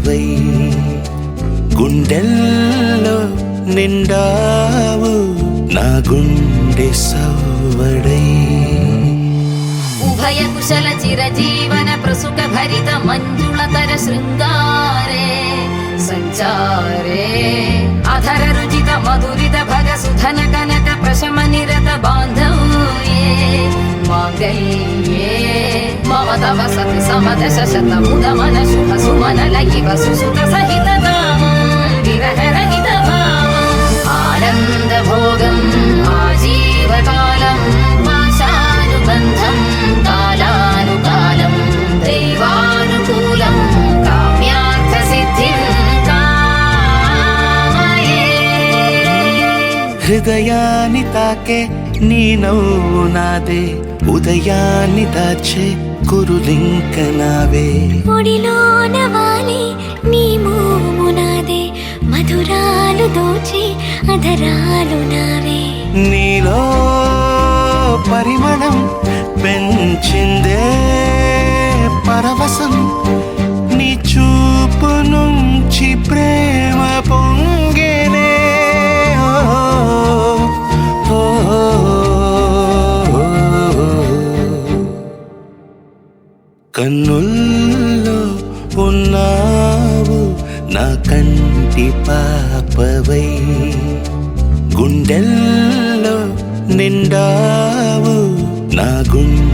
పాపవై గుండెల్లో నిండావు నా గుండె సవ్వడై ఉభయ కుశల చిరజీవన ప్రసుక భరిత మంజుళతర శృంగారే సంచారే అధర రుచిత మధురిత భగ సుధన కనక ప్రశమ నిరత బాంధవ్యే మాంగళ్యే మమ తవ సతి సమదశ శతముదమన శుభ సుమన లయివ సుసుత సహిత విరహ రహిత ఆనంద భోగం ఆజీవకాలం పాశానుబంధం కాలానుకాలం దైవానుకూలం కామ్యార్థ సిద్ధిం కామయే. హృదయాన్ని తాకే నీ నవ్వు నాదే ఉదయాన్ని దాచే కురులింక నావే ఒడిలోన వాలి నీ మోము నాదే మధురాలు దోచి అధరాలు నావే నీలో పరిమళం పెంచిందే పరవశం నీ చూపు నుంచి ప్రేమ పొంగేనే ఓ, ఓ, ఓ, కన్నుల్లో ఉన్నావు నా కంటి పాపవై గుండెల్లో నిండావు నా గుండె